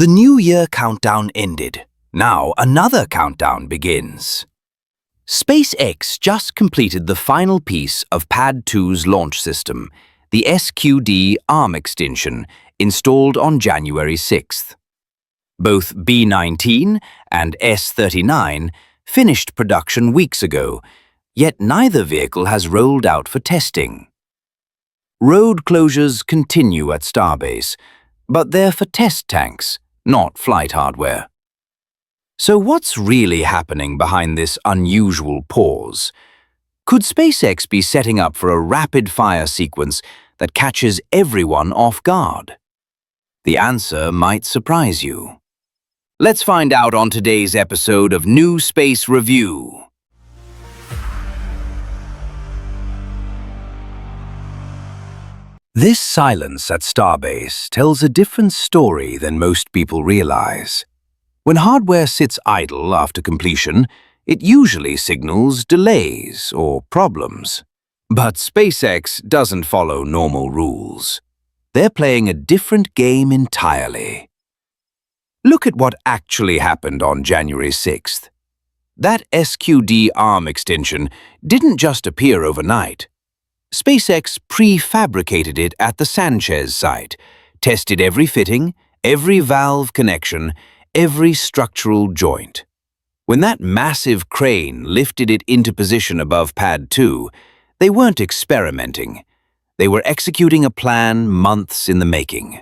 The New Year countdown ended. Now another countdown begins. SpaceX just completed the final piece of Pad 2's launch system, the SQD arm extension, installed on January 6th. Both B-19 and S-39 finished production weeks ago, yet neither vehicle has rolled out for testing. Road closures continue at Starbase, but they're for test tanks, not flight hardware. So what's really happening behind this unusual pause? Could SpaceX be setting up for a rapid-fire sequence that catches everyone off guard? The answer might surprise you. Let's find out on today's episode of New Space Review. This silence at Starbase tells a different story than most people realize. When hardware sits idle after completion, it usually signals delays or problems. But SpaceX doesn't follow normal rules. They're playing a different game entirely. Look at what actually happened on January 6th. That SQD arm extension didn't just appear overnight. SpaceX prefabricated it at the Sanchez site, tested every fitting, every valve connection, every structural joint. When that massive crane lifted it into position above Pad 2, they weren't experimenting. They were executing a plan months in the making.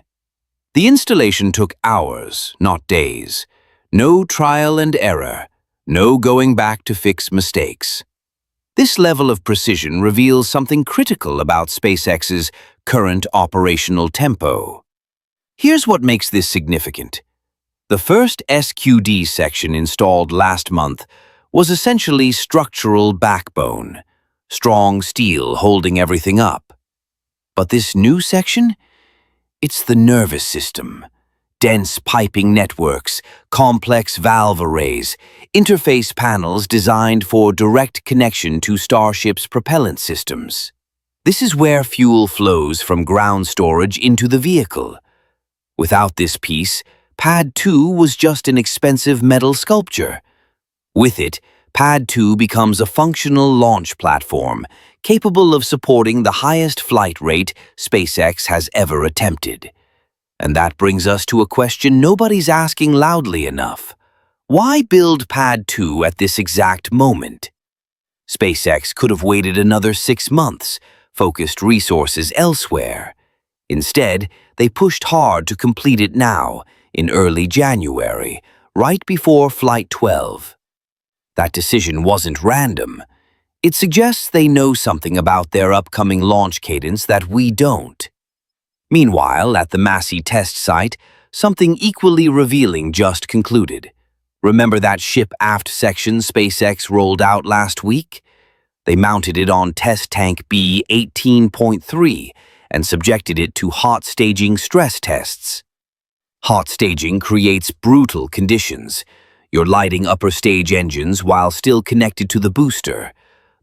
The installation took hours, not days. No trial and error, no going back to fix mistakes. This level of precision reveals something critical about SpaceX's current operational tempo. Here's what makes this significant. The first SQD section installed last month was essentially structural backbone, strong steel holding everything up. But this new section? It's the nervous system. Dense piping networks, complex valve arrays, interface panels designed for direct connection to Starship's propellant systems. This is where fuel flows from ground storage into the vehicle. Without this piece, Pad 2 was just an expensive metal sculpture. With it, Pad 2 becomes a functional launch platform, capable of supporting the highest flight rate SpaceX has ever attempted. And that brings us to a question nobody's asking loudly enough. Why build Pad 2 at this exact moment? SpaceX could have waited another 6 months, focused resources elsewhere. Instead, they pushed hard to complete it now, in early January, right before Flight 12. That decision wasn't random. It suggests they know something about their upcoming launch cadence that we don't. Meanwhile, at the Massey test site, something equally revealing just concluded. Remember that ship aft section SpaceX rolled out last week? They mounted it on test tank B-18.3 and subjected it to hot staging stress tests. Hot staging creates brutal conditions. You're lighting upper stage engines while still connected to the booster.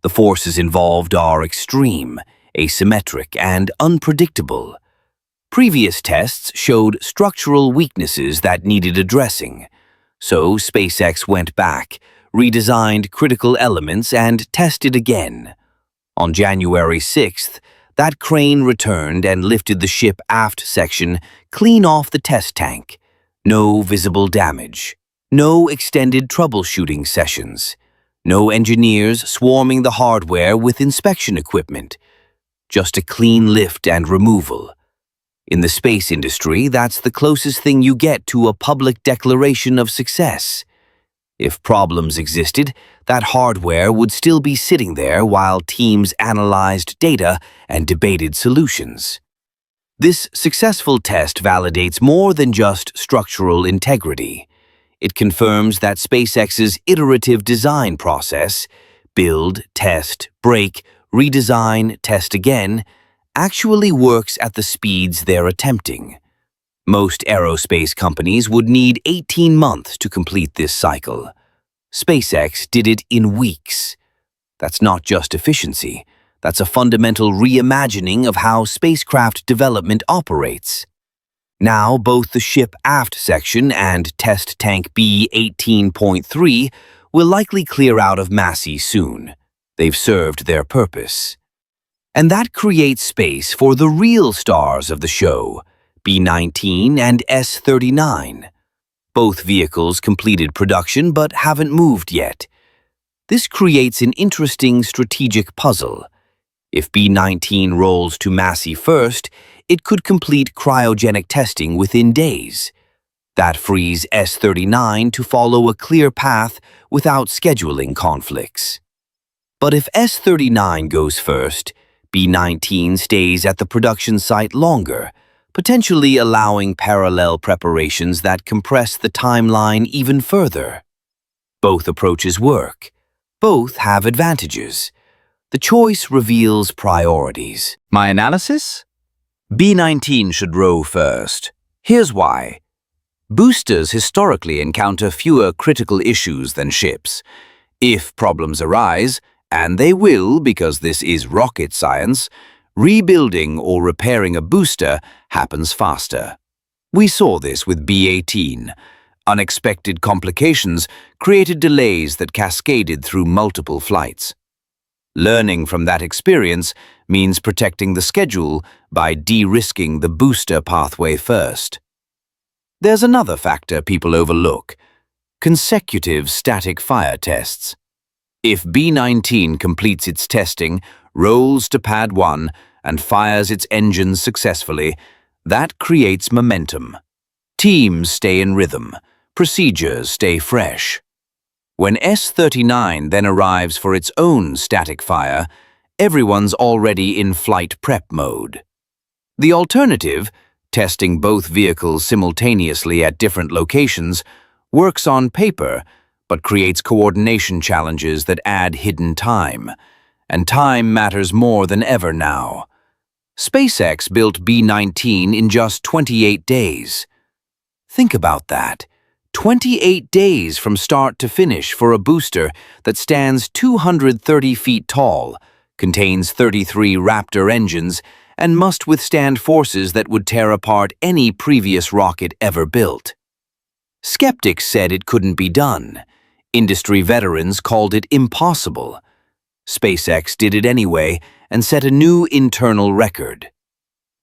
The forces involved are extreme, asymmetric, and unpredictable. Previous tests showed structural weaknesses that needed addressing. So SpaceX went back, redesigned critical elements, and tested again. On January 6th, that crane returned and lifted the ship aft section clean off the test tank. No visible damage. No extended troubleshooting sessions. No engineers swarming the hardware with inspection equipment. Just a clean lift and removal. In the space industry, that's the closest thing you get to a public declaration of success. If problems existed, that hardware would still be sitting there while teams analyzed data and debated solutions. This successful test validates more than just structural integrity. It confirms that SpaceX's iterative design process, build, test, break, redesign, test again, actually works at the speeds they're attempting. Most aerospace companies would need 18 months to complete this cycle. SpaceX did it in weeks. That's not just efficiency. That's a fundamental reimagining of how spacecraft development operates. Now, both the ship aft section and test tank B-18.3 will likely clear out of Massey soon. They've served their purpose. And that creates space for the real stars of the show, B-19 and S-39. Both vehicles completed production but haven't moved yet. This creates an interesting strategic puzzle. If B-19 rolls to Massey first, it could complete cryogenic testing within days. That frees S-39 to follow a clear path without scheduling conflicts. But if S-39 goes first, B-19 stays at the production site longer, potentially allowing parallel preparations that compress the timeline even further. Both approaches work. Both have advantages. The choice reveals priorities. My analysis? B-19 should row first. Here's why. Boosters historically encounter fewer critical issues than ships. If problems arise, and they will because this is rocket science, rebuilding or repairing a booster happens faster. We saw this with B-18. Unexpected complications created delays that cascaded through multiple flights. Learning from that experience means protecting the schedule by de-risking the booster pathway first. There's another factor people overlook: consecutive static fire tests. If B-19 completes its testing, rolls to Pad 1, and fires its engines successfully, that creates momentum. Teams stay in rhythm. Procedures stay fresh. When S-39 then arrives for its own static fire, everyone's already in flight prep mode. The alternative, testing both vehicles simultaneously at different locations, works on paper, but creates coordination challenges that add hidden time. And time matters more than ever now. SpaceX built B-19 in just 28 days. Think about that. 28 days from start to finish for a booster that stands 230 feet tall, contains 33 Raptor engines, and must withstand forces that would tear apart any previous rocket ever built. Skeptics said it couldn't be done. Industry veterans called it impossible. SpaceX did it anyway and set a new internal record.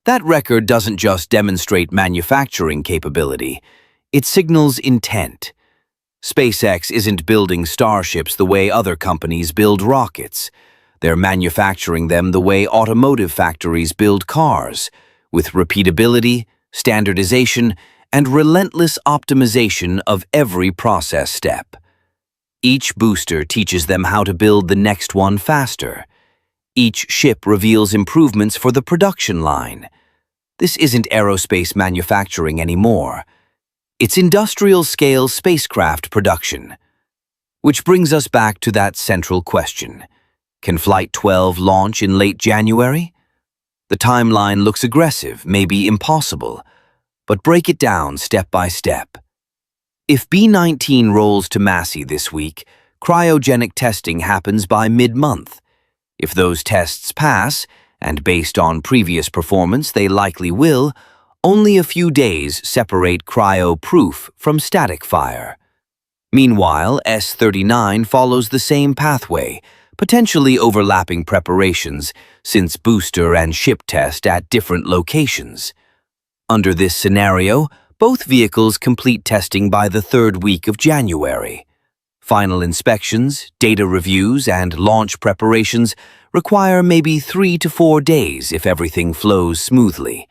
That record doesn't just demonstrate manufacturing capability. It signals intent. SpaceX isn't building starships the way other companies build rockets. They're manufacturing them the way automotive factories build cars, with repeatability, standardization, and relentless optimization of every process step. Each booster teaches them how to build the next one faster. Each ship reveals improvements for the production line. This isn't aerospace manufacturing anymore. It's industrial-scale spacecraft production. Which brings us back to that central question. Can Flight 12 launch in late January? The timeline looks aggressive, maybe impossible, but break it down step by step. If B-19 rolls to Massey this week, cryogenic testing happens by mid-month. If those tests pass, and based on previous performance they likely will, only a few days separate cryo-proof from static fire. Meanwhile, S-39 follows the same pathway, potentially overlapping preparations, since booster and ship test at different locations. Under this scenario, both vehicles complete testing by the third week of January. Final inspections, data reviews, and launch preparations require maybe 3 to 4 days if everything flows smoothly.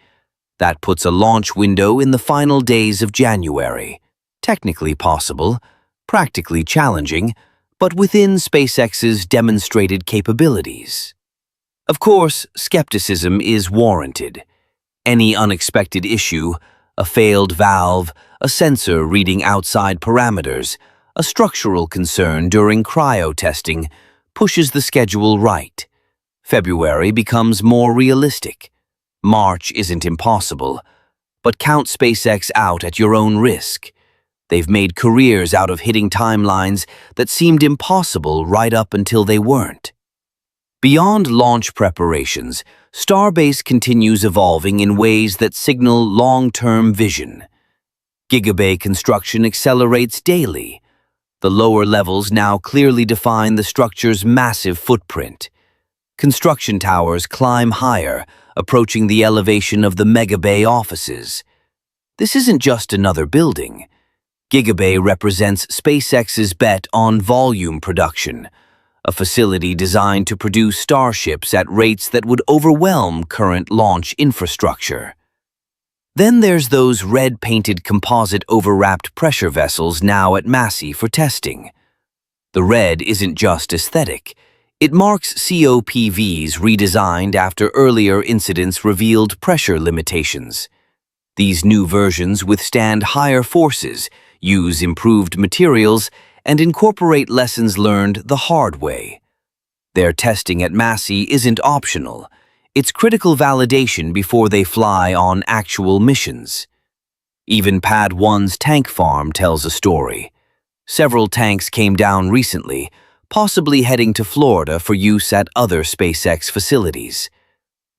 That puts a launch window in the final days of January. Technically possible, practically challenging, but within SpaceX's demonstrated capabilities. Of course, skepticism is warranted. Any unexpected issue, a failed valve, a sensor reading outside parameters, a structural concern during cryo testing, pushes the schedule right. February becomes more realistic. March isn't impossible, but count SpaceX out at your own risk. They've made careers out of hitting timelines that seemed impossible right up until they weren't. Beyond launch preparations, Starbase continues evolving in ways that signal long-term vision. Gigabay construction accelerates daily. The lower levels now clearly define the structure's massive footprint. Construction towers climb higher, approaching the elevation of the Megabay offices. This isn't just another building. Gigabay represents SpaceX's bet on volume production, a facility designed to produce starships at rates that would overwhelm current launch infrastructure. Then there's those red-painted composite overwrapped pressure vessels now at Massey for testing. The red isn't just aesthetic. It marks COPVs redesigned after earlier incidents revealed pressure limitations. These new versions withstand higher forces, use improved materials, and incorporate lessons learned the hard way. Their testing at Massey isn't optional. It's critical validation before they fly on actual missions. Even Pad 1's tank farm tells a story. Several tanks came down recently, possibly heading to Florida for use at other SpaceX facilities.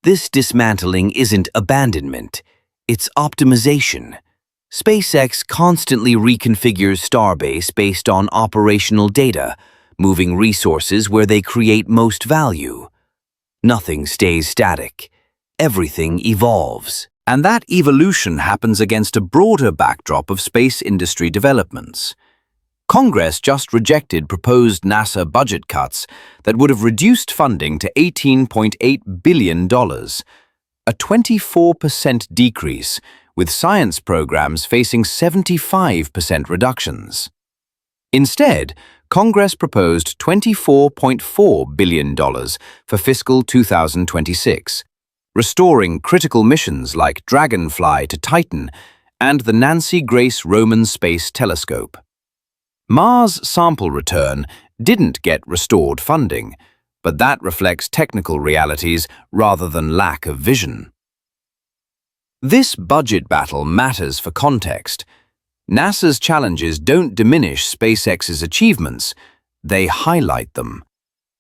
This dismantling isn't abandonment, it's optimization. SpaceX constantly reconfigures Starbase based on operational data, moving resources where they create most value. Nothing stays static. Everything evolves. And that evolution happens against a broader backdrop of space industry developments. Congress just rejected proposed NASA budget cuts that would have reduced funding to $18.8 billion, a 24% decrease, with science programs facing 75% reductions. Instead, Congress proposed $24.4 billion for fiscal 2026, restoring critical missions like Dragonfly to Titan and the Nancy Grace Roman Space Telescope. Mars sample return didn't get restored funding, but that reflects technical realities rather than lack of vision. This budget battle matters for context. NASA's challenges don't diminish SpaceX's achievements, they highlight them.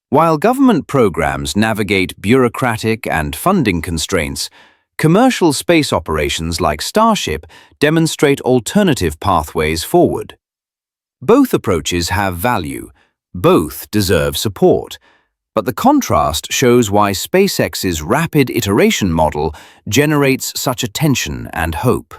While government programs navigate bureaucratic and funding constraints, commercial space operations like Starship demonstrate alternative pathways forward. Both approaches have value, both deserve support, but the contrast shows why SpaceX's rapid iteration model generates such attention and hope.